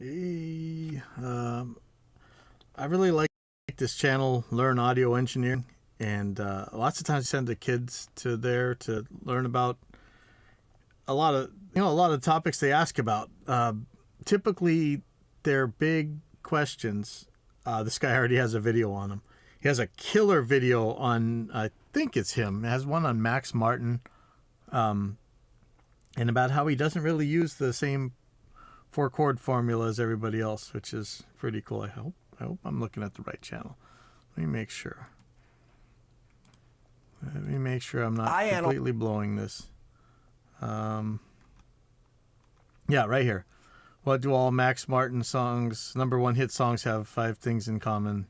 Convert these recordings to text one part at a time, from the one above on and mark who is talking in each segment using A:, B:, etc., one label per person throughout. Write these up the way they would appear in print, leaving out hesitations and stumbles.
A: Hey, I really like this channel, Learn Audio Engineering, and lots of times I send the kids to there to learn about a lot of topics they ask about. Typically, they're big questions. This guy already has a video on them. He has a killer video on, I think it's him. It has one on Max Martin, and about how he doesn't really use the same 4-chord formula as everybody else, which is pretty cool. I hope I'm looking at the right channel. Let me make sure. I'm not completely blowing this. Yeah, right here. What do all Max Martin songs, #1 hit songs, have 5 things in common?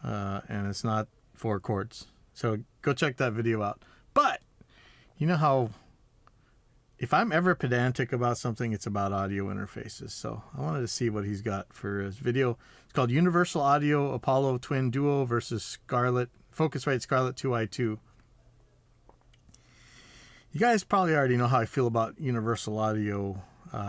A: And it's not 4 chords. So go check that video out. But you know how if I'm ever pedantic about something, it's about audio interfaces. So I wanted to see what he's got for his video. It's called Universal Audio Apollo Twin Duo versus Scarlett, Focusrite Scarlett 2i2. You guys probably already know how I feel about Universal Audio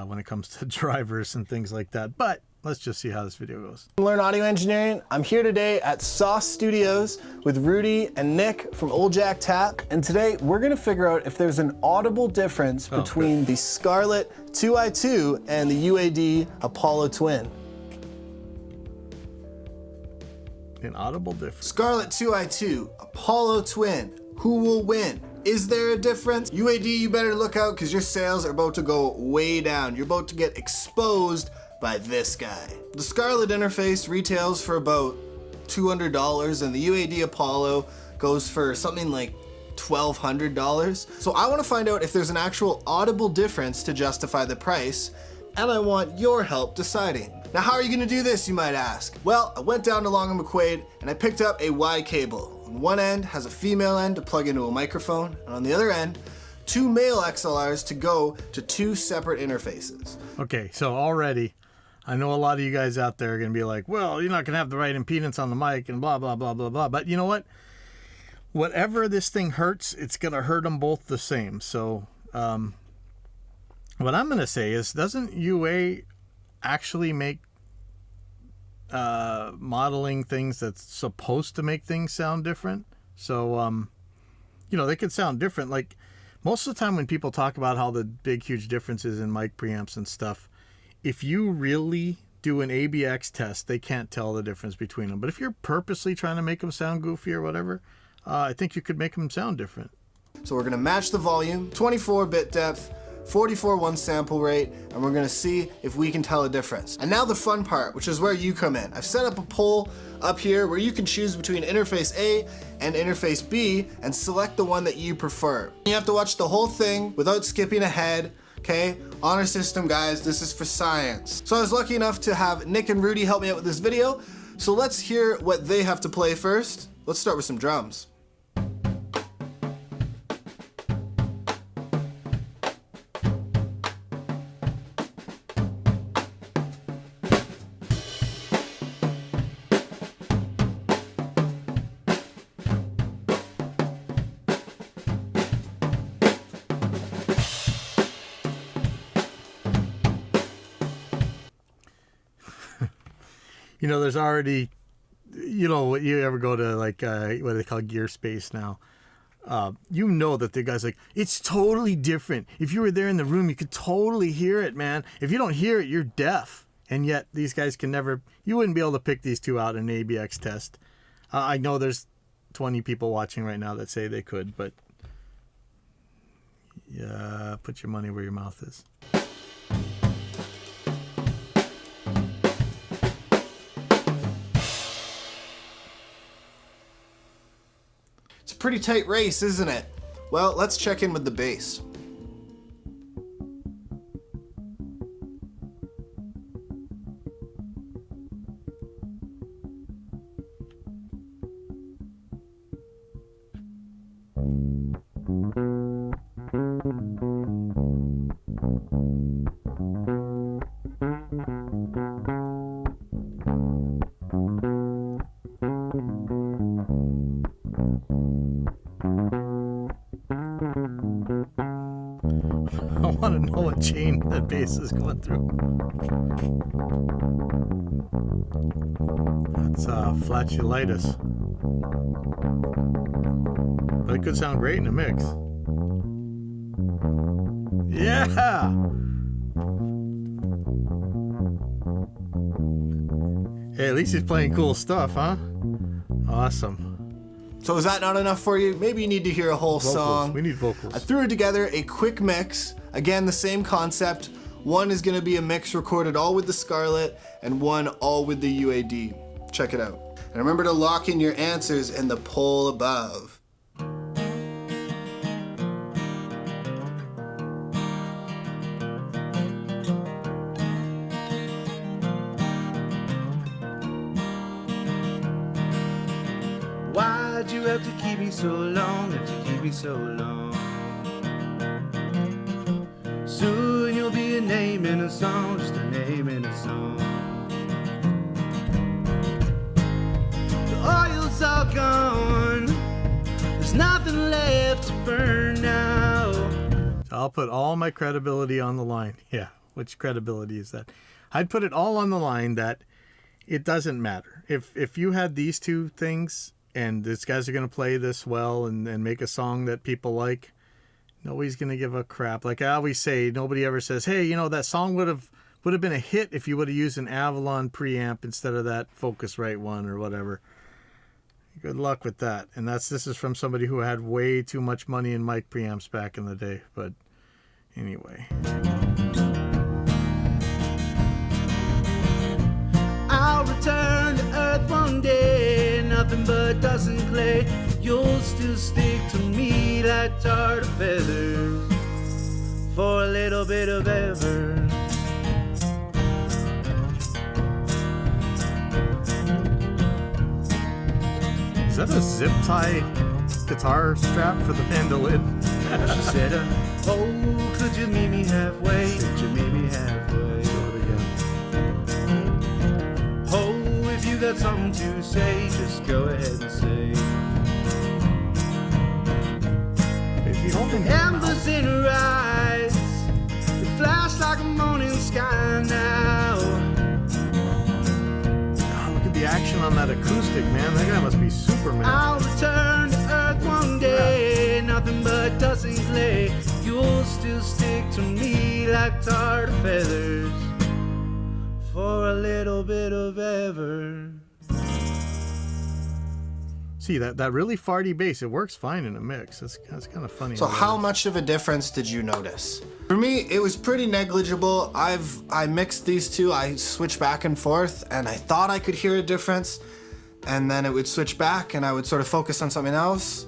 A: when it comes to drivers and things like that. But let's just see how this video goes.
B: Learn Audio Engineering. I'm here today at Sauce Studios with Rudy and Nick from Old Jack Tap. And today we're gonna figure out if there's an audible difference between the Scarlett 2i2 and the UAD Apollo Twin.
A: An audible difference.
B: Scarlett 2i2, Apollo Twin. Who will win? Is there a difference? UAD, you better look out because your sales are about to go way down. You're about to get exposed by this guy. The Scarlett interface retails for about $200 and the UAD Apollo goes for something like $1,200. So I want to find out if there's an actual audible difference to justify the price, and I want your help deciding. Now, how are you going to do this, you might ask? Well, I went down to Long & McQuaid and I picked up a Y cable. On one end has a female end to plug into a microphone, and on the other end, 2 male XLRs to go to 2 separate interfaces.
A: Okay, so already, I know a lot of you guys out there are going to be like, well, you're not going to have the right impedance on the mic and blah, blah, blah, blah, blah. But you know what? Whatever this thing hurts, it's going to hurt them both the same. So what I'm going to say is, doesn't UA actually make modeling things that's supposed to make things sound different? So, you know, they could sound different. Like most of the time when people talk about how the big, huge differences in mic preamps and stuff, if you really do an ABX test, they can't tell the difference between them. But if you're purposely trying to make them sound goofy or whatever, I think you could make them sound different.
B: So we're going to match the volume, 24-bit depth, 44.1 sample rate, and we're going to see if we can tell a difference. And now the fun part, which is where you come in. I've set up a poll up here where you can choose between interface A and interface B and select the one that you prefer. You have to watch the whole thing without skipping ahead. Okay, honor system guys, this is for science. So I was lucky enough to have Nick and Rudy help me out with this video. So let's hear what they have to play first. Let's start with some drums.
A: You know, there's already, you know, you ever go to like, what they call Gear Space now, you know that the guy's like, it's totally different. If you were there in the room, you could totally hear it, man. If you don't hear it, you're deaf. And yet these guys can never, you wouldn't be able to pick these two out in an ABX test. I know there's 20 people watching right now that say they could, but yeah, put your money where your mouth is.
B: It's a pretty tight race, isn't it? Well, let's check in with the bass.
A: chain that bass is going through. That's flatulitis. But it could sound great in a mix. Yeah! Hey, at least he's playing cool stuff, huh? Awesome.
B: So is that not enough for you? Maybe you need to hear a whole
A: Vocals.
B: song.
A: We need vocals.
B: I threw together a quick mix. Again, the same concept. One is going to be a mix recorded all with the Scarlett and one all with the UAD. Check it out. And remember to lock in your answers in the poll above.
C: Why'd you have to keep me so long? Have to keep me so long? Soon you'll be a name in a song, just a name in a song. The oil's all gone. There's nothing left to burn now.
A: So I'll put all my credibility on the line. Yeah, which credibility is that? I'd put it all on the line that it doesn't matter. If you had these two things and these guys are going to play this well and make a song that people like, nobody's going to give a crap. Like I always say, nobody ever says, hey, you know, that song would have been a hit if you would have used an Avalon preamp instead of that Focusrite one or whatever. Good luck with that. And this is from somebody who had way too much money in mic preamps back in the day. But anyway.
C: I'll return to earth one day, nothing but dust and clay. You'll still stick to me like tarred feathers for a little bit of ever.
A: Is that a zip tie guitar strap for the mandolin?
C: She said, oh, could you meet me halfway? Could you meet me halfway?
A: Do it again.
C: Oh, if you got something to say, just go ahead and say.
A: Is he holding
C: Embers in her eyes, they flash like a morning sky now.
A: Oh, look at the action on that acoustic, man. That guy must be Superman.
C: I'll return to earth one day, nothing but dust and clay. You'll still stick to me like tarred feathers for a little bit of ever.
A: See, that really farty bass, it works fine in a mix. That's kind of funny.
B: So how much of a difference did you notice? For me, it was pretty negligible. I mixed these two, I switched back and forth, and I thought I could hear a difference, and then it would switch back and I would sort of focus on something else.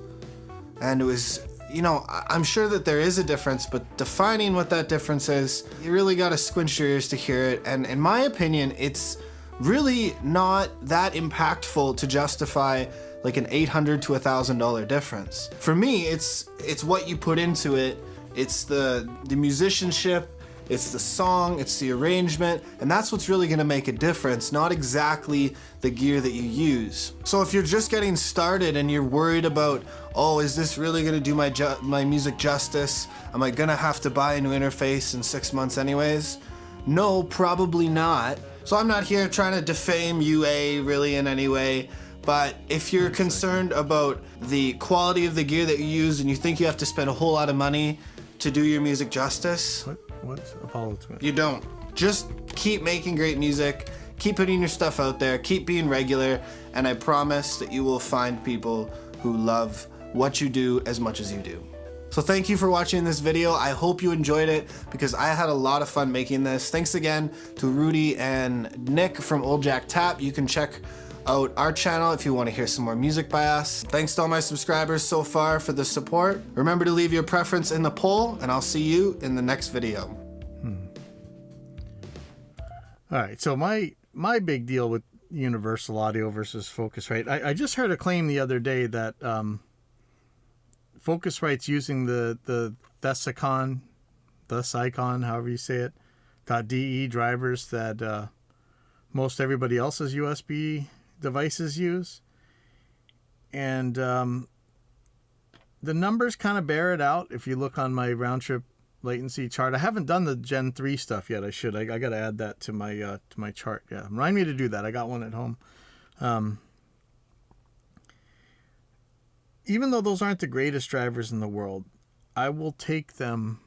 B: And it was, you know, I'm sure that there is a difference, but defining what that difference is, you really gotta squinch your ears to hear it. And in my opinion, it's really not that impactful to justify like an $800 to $1,000 difference. For me, it's what you put into it. It's the musicianship, it's the song, it's the arrangement, and that's what's really gonna make a difference, not exactly the gear that you use. So if you're just getting started and you're worried about, oh, is this really gonna do my music justice? Am I gonna have to buy a new interface in 6 months anyways? No, probably not. So I'm not here trying to defame UA really in any way. But if you're concerned about the quality of the gear that you use and you think you have to spend a whole lot of money to do your music justice,
A: What's Apollo Twin?
B: you don't. Just keep making great music, keep putting your stuff out there, keep being regular, and I promise that you will find people who love what you do as much as you do. So thank you for watching this video. I hope you enjoyed it because I had a lot of fun making this. Thanks again to Rudy and Nick from Old Jack Tap. You can check out our channel if you want to hear some more music by us. Thanks to all my subscribers so far for the support. Remember to leave your preference in the poll, and I'll see you in the next video.
A: All right, so my big deal with Universal Audio versus Focusrite, I just heard a claim the other day that Focusrite's using the Thesicon, however you say it, .de drivers that most everybody else's USB devices use, and the numbers kind of bear it out. If you look on my round trip latency chart. I haven't done the Gen 3 stuff yet. I should. I got to add that to my chart. Yeah, remind me to do that. I got one at home. Even though those aren't the greatest drivers in the world, I will take them.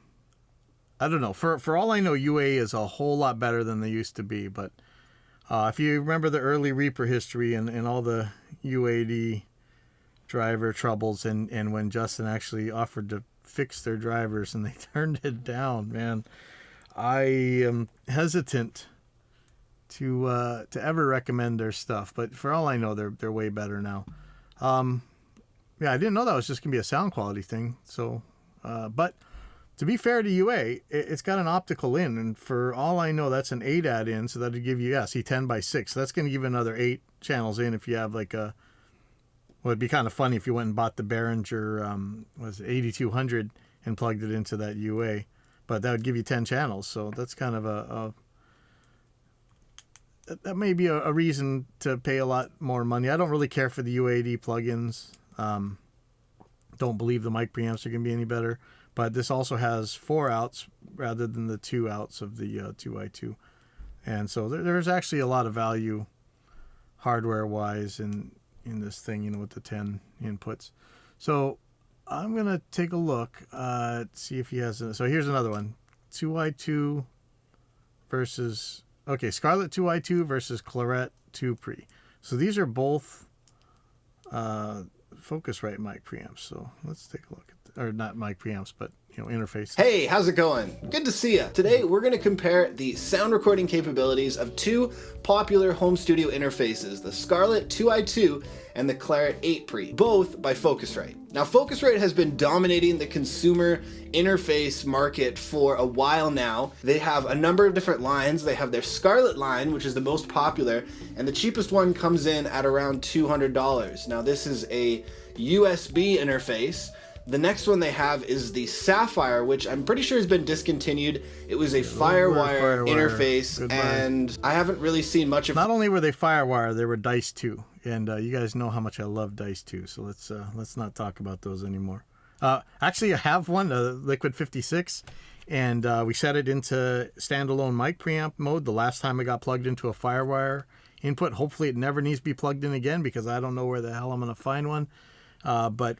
A: I don't know. For all I know, UA is a whole lot better than they used to be. But if you remember the early Reaper history and all the UAD driver troubles, and when Justin actually offered to fix their drivers and they turned it down, man, I am hesitant to ever recommend their stuff. But for all I know, they're way better now. Yeah, I didn't know that was just gonna be a sound quality thing. So, but to be fair to UA, it's got an optical in, and for all I know, that's an 8 in, so that'd give you C10x6. So that's gonna give you another 8 channels in if you have like a. Well, it'd be kind of funny if you went and bought the Behringer, was it 8200 and plugged it into that UA, but that would give you 10 channels. So that's kind of that may be a reason to pay a lot more money. I don't really care for the UAD plugins. Don't believe the mic preamps are going to be any better, but this also has 4 outs rather than the 2 outs of the 2i2. And so there's actually a lot of value hardware wise in this thing, with the 10 inputs. So I'm going to take a look, see if he has. So here's another one. 2i2 versus, Scarlett 2i2 versus Claret 2 Pre. So these are both Focusrite mic preamps. So let's take a look at, or not mic preamps, but interface.
B: Hey, how's it going? Good to see you. Today we're going to compare the sound recording capabilities of 2 popular home studio interfaces, the Scarlett 2i2 and the Claret 8 Pre, both by Focusrite. Now, Focusrite has been dominating the consumer interface market for a while now. They have a number of different lines. They have their Scarlett line, which is the most popular, and the cheapest one comes in at around $200. Now, this is a USB interface. The next one they have is the Sapphire, which I'm pretty sure has been discontinued. It was a FireWire interface, and I haven't really seen much of.
A: Not only were they FireWire, they were Dice 2, and you guys know how much I love Dice 2. So let's not talk about those anymore. Actually, I have one, Liquid 56, and we set it into standalone mic preamp mode the last time it got plugged into a FireWire input. Hopefully, it never needs to be plugged in again because I don't know where the hell I'm going to find one. But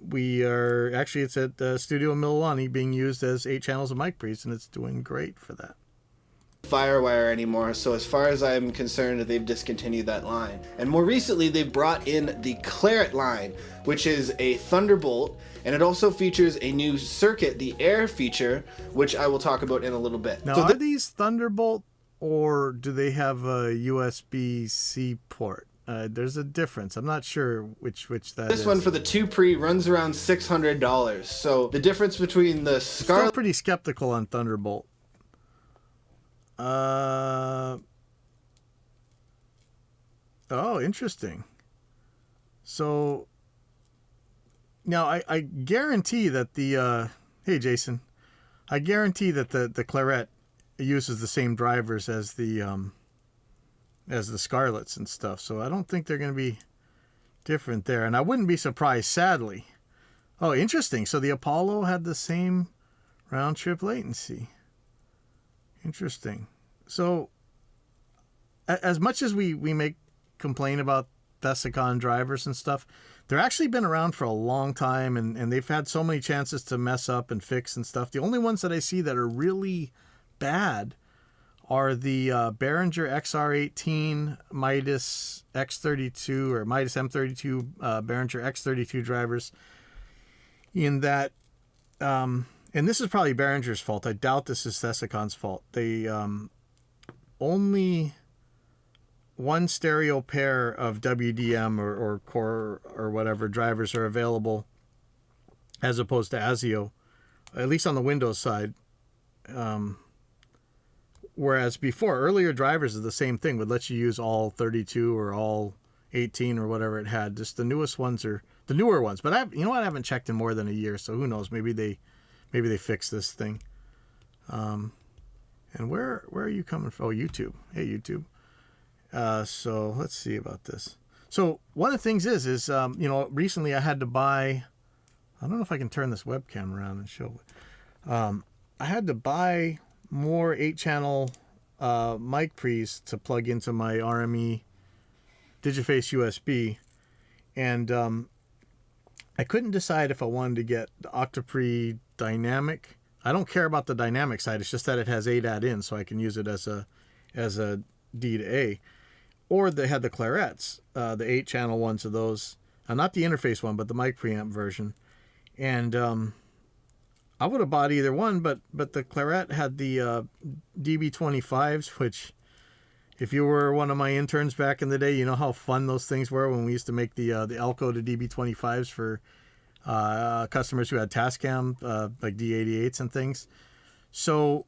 A: we are actually, it's at Studio Mililani being used as 8 channels of mic pre's, and it's doing great for that.
B: FireWire anymore, so as far as I'm concerned, they've discontinued that line. And more recently, they've brought in the Claret line, which is a Thunderbolt, and it also features a new circuit, the Air feature, which I will talk about in a little bit.
A: Now, are these Thunderbolt, or do they have a USB-C port? There's a difference. I'm not sure which that is.
B: This one for the 2 Pre runs around $600. So the difference between the Scarlett...
A: Still pretty skeptical on Thunderbolt. Oh, interesting. So now I guarantee that the hey Jason, I guarantee that the Claret uses the same drivers as the Scarletts and stuff. So I don't think they're going to be different there. And I wouldn't be surprised, sadly. Oh, interesting. So the Apollo had the same round trip latency. Interesting. So as much as we make complain about Desicon drivers and stuff, they're actually been around for a long time, and they've had so many chances to mess up and fix and stuff. The only ones that I see that are really bad are the Behringer XR18 Midas X32 or Midas M32 Behringer X32 drivers. In that, and this is probably Behringer's fault. I doubt this is Desicon's fault. They only one stereo pair of WDM or Core or whatever drivers are available, as opposed to ASIO, at least on the Windows side. Whereas before, earlier drivers of the same thing would let you use all 32 or all 18 or whatever it had. Just the newest ones are the newer ones. But I haven't checked in more than a year, so who knows? Maybe they fixed this thing. And where are you coming from? Oh, YouTube. Hey, YouTube. So let's see about this. So one of the things is recently I had to buy. I don't know if I can turn this webcam around and show it. I had to buy more 8-channel mic pre's to plug into my RME Digiface USB, and I couldn't decide if I wanted to get the Octopre Dynamic. I don't care about the dynamic side. It's just that it has ADAT in, so I can use it as a D to A. Or they had the Clarets, the 8-channel ones of those. Not the interface one, but the mic preamp version. And I would have bought either one, but the Claret had the DB25s, which, if you were one of my interns back in the day, you know how fun those things were when we used to make the Elco to DB25s for customers who had Tascam, like D88s and things. So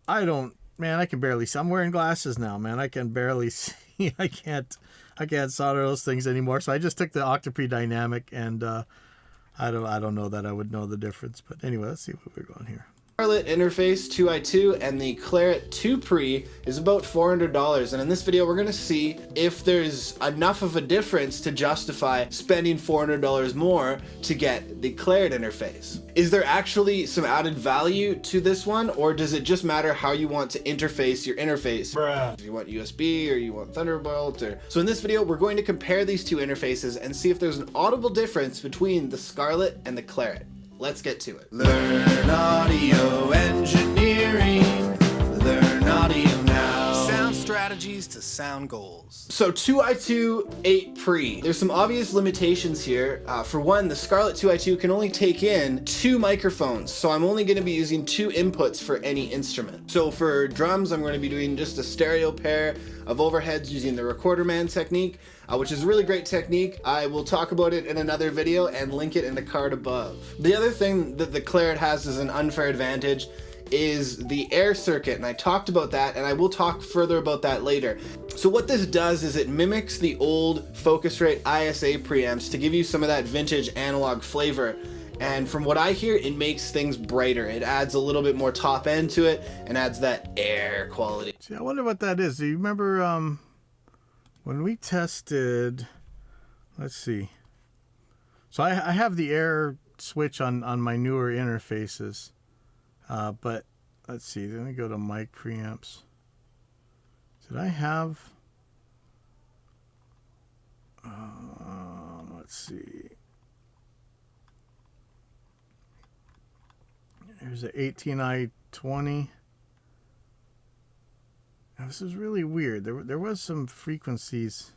A: I can barely see. I'm wearing glasses now, man. I can barely see. I can't solder those things anymore. So I just took the Octopre Dynamic, and I don't know that I would know the difference. But anyway, let's see what we're going here.
D: Scarlett interface 2i2 and the Claret 2 Pre is about $400, and in this video we're going to see if there's enough of a difference to justify spending $400 more to get the Claret interface. Is there actually some added value to this one, or does it just matter how you want to interface your interface? If you want USB or you want Thunderbolt So in this video we're going to compare these two interfaces and see if there's an audible difference between the Scarlett and the Claret. Let's get to it.
B: Learn audio engineering. Learn audio now. Sound strategies to sound goals.
D: So 2i2 8 Pre. There's some obvious limitations here. For one, the Scarlett 2i2 can only take in 2 microphones, so I'm only going to be using 2 inputs for any instrument. So for drums, I'm going to be doing just a stereo pair of overheads using the Recorder Man technique, which is a really great technique. I will talk about it in another video and link it in the card above. The other thing that the Claret has as an unfair advantage is the air circuit, and I talked about that, and I will talk further about that later. So what this does is it mimics the old Focusrite ISA preamps to give you some of that vintage analog flavor. And from what I hear, it makes things brighter. It adds a little bit more top end to it and adds that air quality.
A: See, I wonder what that is. Do you remember when we tested, let's see. So I have the air switch on my newer interfaces. But let's see, let me go to mic preamps. Did I have, let's see. Here's an 18i20. Now, this is really weird. There was some frequencies,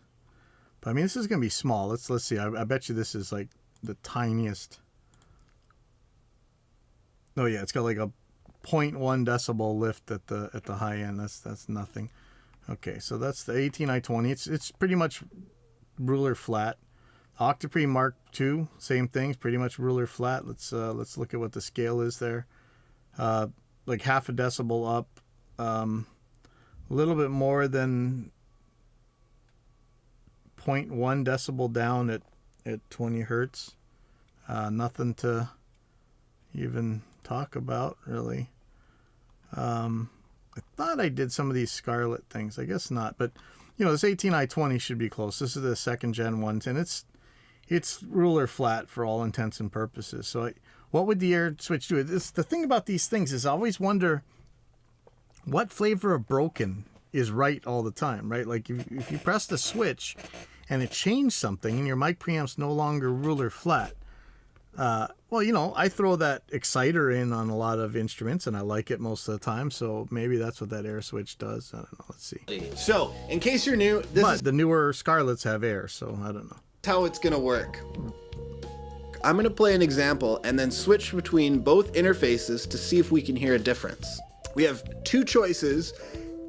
A: but I mean, this is going to be small. Let's see. I bet you this is like the tiniest. Oh yeah, it's got like a 0.1 decibel lift at the high end. That's nothing. Okay, so that's the 18i20. It's pretty much ruler flat. Octopre Mark II, same thing, pretty much ruler flat. Let's look at what the scale is there. Like half a decibel up, a little bit more than 0.1 decibel down at 20 hertz. Nothing to even talk about, really. I thought I did some of these Scarlett things. I guess not, but you know, this 18i20 should be close. This is the 2nd gen one, and it's ruler flat for all intents and purposes. So what would the air switch do? The thing about these things is I always wonder what flavor of broken is right all the time, right? Like if you press the switch and it changed something and your mic preamp's no longer ruler flat, well, you know, I throw that exciter in on a lot of instruments and I like it most of the time, so maybe that's what that air switch does. I don't know. Let's see.
D: So, in case you're new, this is
A: the newer Scarletts have air, so I don't know.
D: how it's gonna work. I'm gonna play an example and then switch between both interfaces to see if we can hear a difference. We have 2 choices,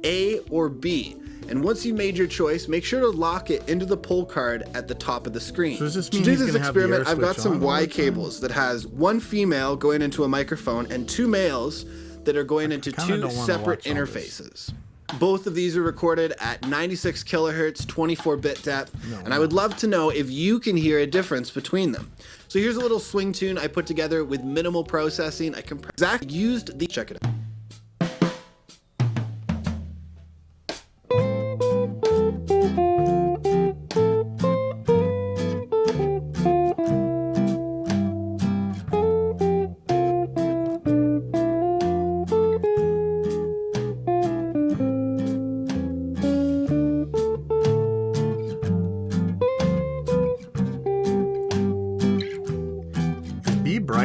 D: A or B. And once you made your choice, make sure to lock it into the pull card at the top of the screen.
A: So does this
D: To
A: mean
D: do
A: he's
D: this
A: gonna have the air
D: experiment, I've got
A: switch
D: some
A: on all
D: Y
A: the time?
D: cables that has 1 female going into a microphone and 2 males that are going into
A: kinda
D: 2
A: don't wanna
D: separate
A: watch all this.
D: interfaces. Both of these are recorded at 96 kilohertz, 24-bit depth, and I would love to know if you can hear a difference between them. So here's a little swing tune I put together with minimal processing. I exactly used the, check it out.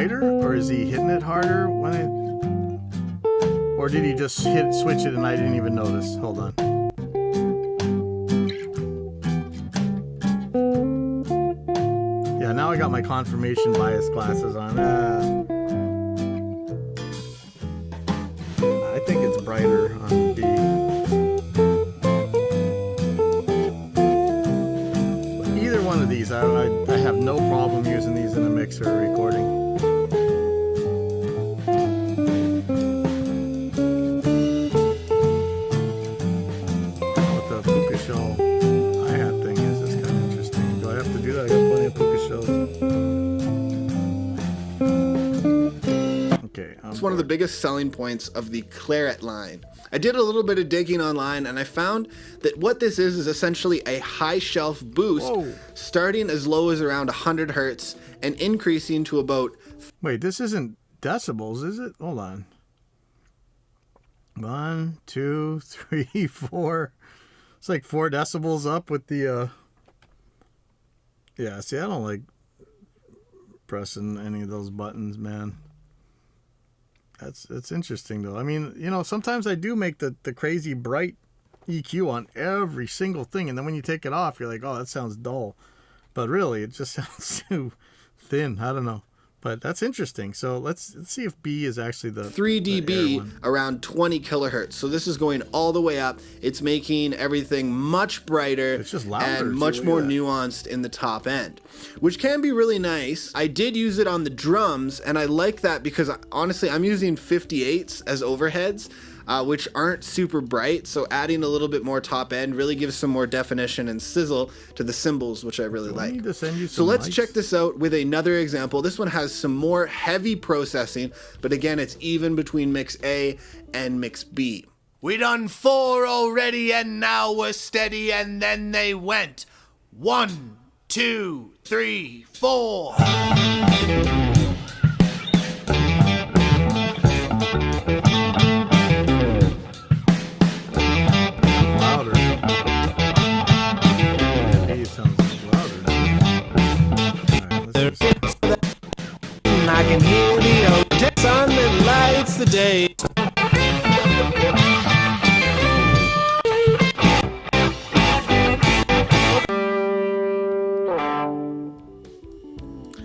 A: brighter, or is he hitting it harder when it, or did he just switch it and I didn't even notice? Hold on. Yeah, now I got my confirmation bias glasses on. I think it's brighter on B. Either one of these, I have no problem using these in a mixer or recording. What the puka shell hi-hat thing is kind of interesting. Do I have to do that? I got plenty of puka shells. Okay.
D: It's one of the biggest selling points of the Claret line. I did a little bit of digging online and I found that what this is essentially a high shelf boost.
A: Whoa.
D: Starting as low as around 100 hertz and increasing to about...
A: Wait, this isn't decibels, is it? Hold on. 1, 2, 3, 4. It's like 4 decibels up with the yeah, see, I don't like pressing any of those buttons, man. It's interesting though. I mean, you know, sometimes I do make the crazy bright EQ on every single thing, and then when you take it off, you're like, oh, that sounds dull. But really, it just sounds too thin. I don't know. But that's interesting. So let's see if B is actually the
D: 3
A: the air
D: dB
A: one.
D: around 20 kilohertz. So this is going all the way up. It's making everything much brighter
A: It's just louder,
D: and
A: too.
D: much
A: Look at
D: more
A: that.
D: nuanced in the top end, which can be really nice. I did use it on the drums, and I like that because honestly, I'm using 58s as overheads, which aren't super bright. So adding a little bit more top end really gives some more definition and sizzle to the cymbals, which I really
A: Do I
D: like.
A: need to send you
D: So
A: some
D: let's
A: mics?
D: check this out with another example. This one has some more heavy processing, but again, it's even between mix A and mix B.
B: We done 4 already and now we're steady and then they went 1, 2, 3, 4.
A: Louder. B sounds louder. Alright, let's just...
C: I can hear the sun that lights the day.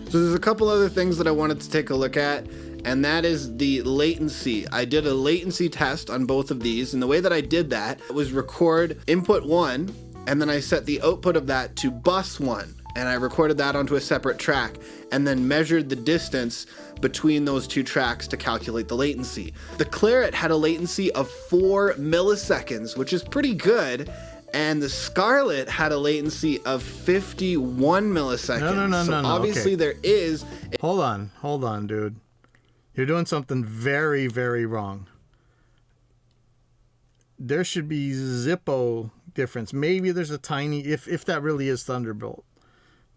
D: So there's a couple other things that I wanted to take a look at, and that is the latency. I did a latency test on both of these, and the way that I did that was record input 1, and then I set the output of that to bus 1, and I recorded that onto a separate track, and then measured the distance between those two tracks to calculate the latency. The Claret had a latency of 4 milliseconds, which is pretty good, and the Scarlett had a latency of 51 milliseconds.
A: No,
D: so obviously
A: okay.
D: there is
A: Hold on, dude. You're doing something very, very wrong. There should be Zippo difference. Maybe there's a tiny, if that really is Thunderbolt,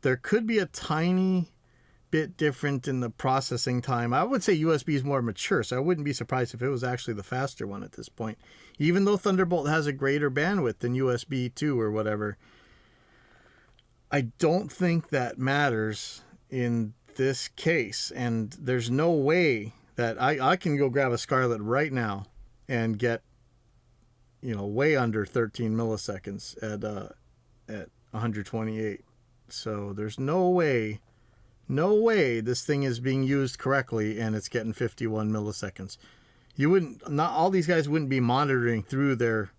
A: there could be a tiny bit different in the processing time. I would say USB is more mature, so I wouldn't be surprised if it was actually the faster one at this point. Even though Thunderbolt has a greater bandwidth than USB 2 or whatever, I don't think that matters in this case. And there's no way that I can go grab a Scarlett right now and get, you know, way under 13 milliseconds at 128. So there's no way this thing is being used correctly and it's getting 51 milliseconds. You wouldn't, not all these guys wouldn't be monitoring through their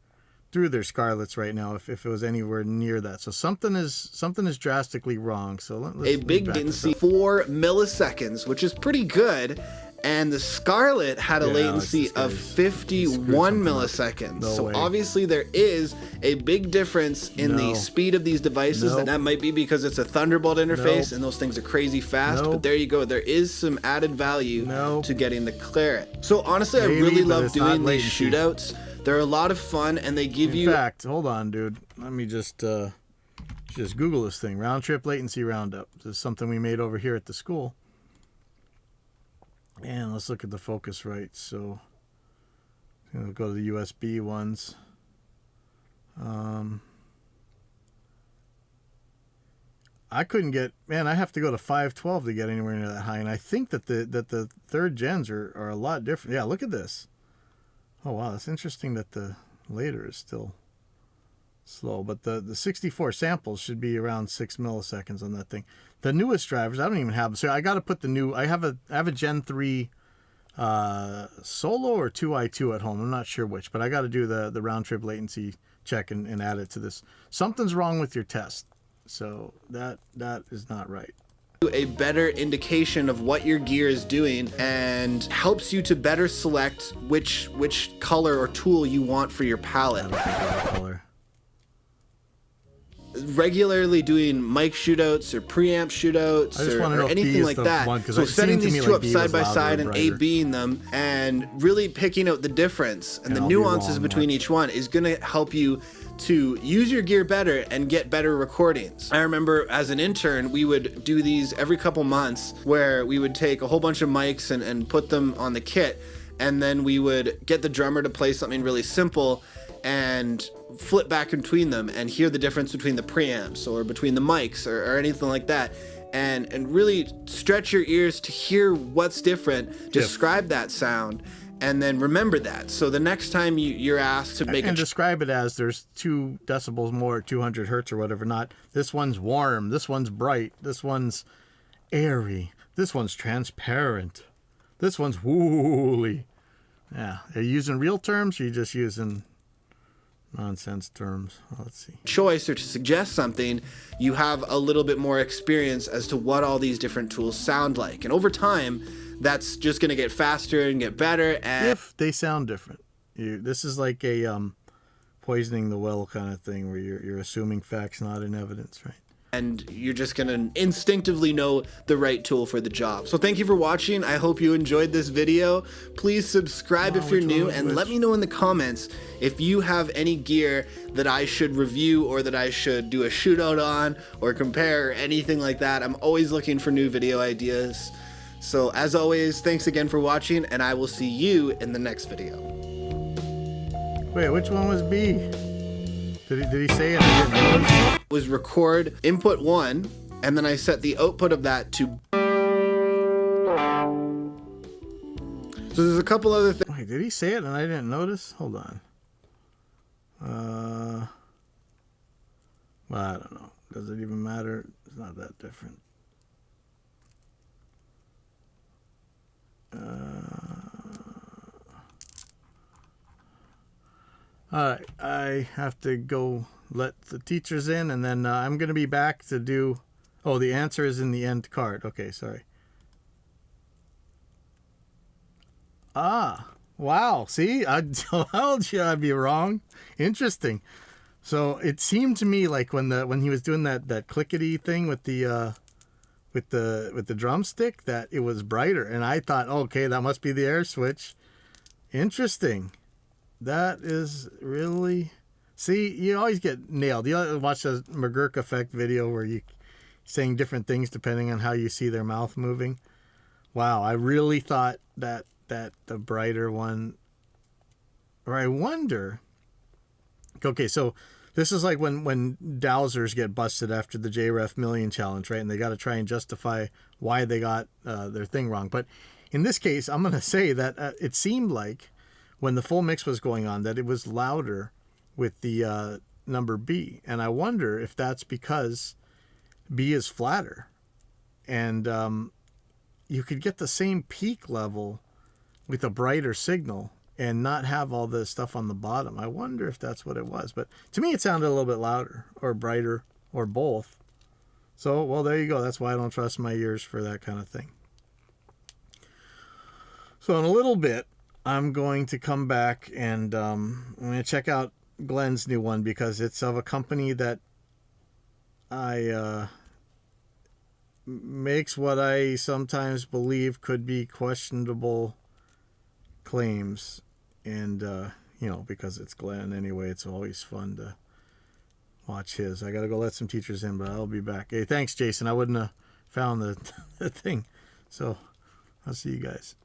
A: Scarletts right now if it was anywhere near that. So something is drastically wrong. So let's
D: a big
A: back this
D: latency,
A: up.
D: 4 milliseconds, which is pretty good. And the Scarlett had a
A: Yeah,
D: latency
A: this
D: of
A: guy's
D: 51
A: screwed something up.
D: milliseconds.
A: No
D: so
A: way.
D: obviously there is a big difference in
A: No.
D: the speed of these devices.
A: Nope.
D: And that might be because it's a Thunderbolt interface
A: Nope.
D: and those things are crazy fast. But
A: Nope.
D: there you go. There is some added value
A: Nope.
D: to getting the Claret. So honestly,
A: Maybe,
D: I really
A: but
D: love
A: it's not
D: doing these
A: latency.
D: shootouts. They're a lot of fun and they give
A: In
D: you
A: fact, hold on, dude. Let me just Google this thing. Round trip latency roundup. This is something we made over here at the school. And let's look at the Focusrite. So we'll go to the USB ones. I couldn't get, man, I have to go to 512 to get anywhere near that high. And I think that the third gens are a lot different. Yeah, look at this. Oh, wow. It's interesting that the later is still slow. But the 64 samples should be around 6 milliseconds on that thing. The newest drivers, I don't even have. So I got to put the new, I have a Gen 3 Solo or 2i2 at home. I'm not sure which, but I got to do the round trip latency check and add it to this. Something's wrong with your test. So that is not right.
D: A better indication of what your gear is doing and helps you to better select which color or tool you want for your palette.
A: I don't think I have a color.
D: Regularly doing mic shootouts or preamp shootouts or anything like that. So setting these two up side by side and A/Bing them and really picking out the difference and the nuances between each one is going to help you to use your gear better and get better recordings. I remember as an intern, we would do these every couple months where we would take a whole bunch of mics and put them on the kit, and then we would get the drummer to play something really simple and flip back between them and hear the difference between the preamps or between the mics or anything like that, and really stretch your ears to hear what's different, describe that sound, and then remember that. So the next time you're asked to make
A: and describe it as there's 2 decibels more at 200 hertz or whatever, not this one's warm, this one's bright, this one's airy, this one's transparent, this one's woolly. Yeah, are you using real terms or are you just using nonsense terms? Well, let's see.
D: Choice or to suggest something, you have a little bit more experience as to what all these different tools sound like. And over time, that's just going to get faster and get better. And
A: if they sound different, this is like a poisoning the well kind of thing where you're assuming facts not in evidence, right?
D: And you're just going to instinctively know the right tool for the job. So thank you for watching. I hope you enjoyed this video. Please subscribe if you're new, and let me know in the comments if you have any gear that I should review or that I should do a shootout on or compare or anything like that. I'm always looking for new video ideas. So as always, thanks again for watching, and I will see you in the next video.
A: Wait, which one was B? Did he say it? I didn't notice.
D: Was record input 1, and then I set the output of that to. So there's a couple other things.
A: Wait, did he say it and I didn't notice? Hold on. Well, I don't know. Does it even matter? It's not that different. All right, I have to go let the teachers in, and then I'm going to be back to do... Oh, the answer is in the end card. Okay, sorry. Ah, wow. See, I told you I'd be wrong. Interesting. So it seemed to me like when he was doing that clickety thing with the drumstick, that it was brighter, and I thought, okay, that must be the air switch. Interesting. That is really... See, you always get nailed. You watch the McGurk effect video where you saying different things depending on how you see their mouth moving. Wow, I really thought that the brighter one... Or I wonder... Okay, so this is like when dowsers get busted after the JREF Million Challenge, right? And they got to try and justify why they got their thing wrong. But in this case, I'm going to say that it seemed like when the full mix was going on that it was louder with the number B. And I wonder if that's because B is flatter. And you could get the same peak level with a brighter signal and not have all the stuff on the bottom. I wonder if that's what it was. But to me, it sounded a little bit louder or brighter or both. So, well, there you go. That's why I don't trust my ears for that kind of thing. So in a little bit, I'm going to come back and I'm going to check out Glenn's new one because it's of a company that makes what I sometimes believe could be questionable claims. And, because it's Glenn anyway, it's always fun to watch his. I got to go let some teachers in, but I'll be back. Hey, thanks, Jason. I wouldn't have found the thing. So I'll see you guys.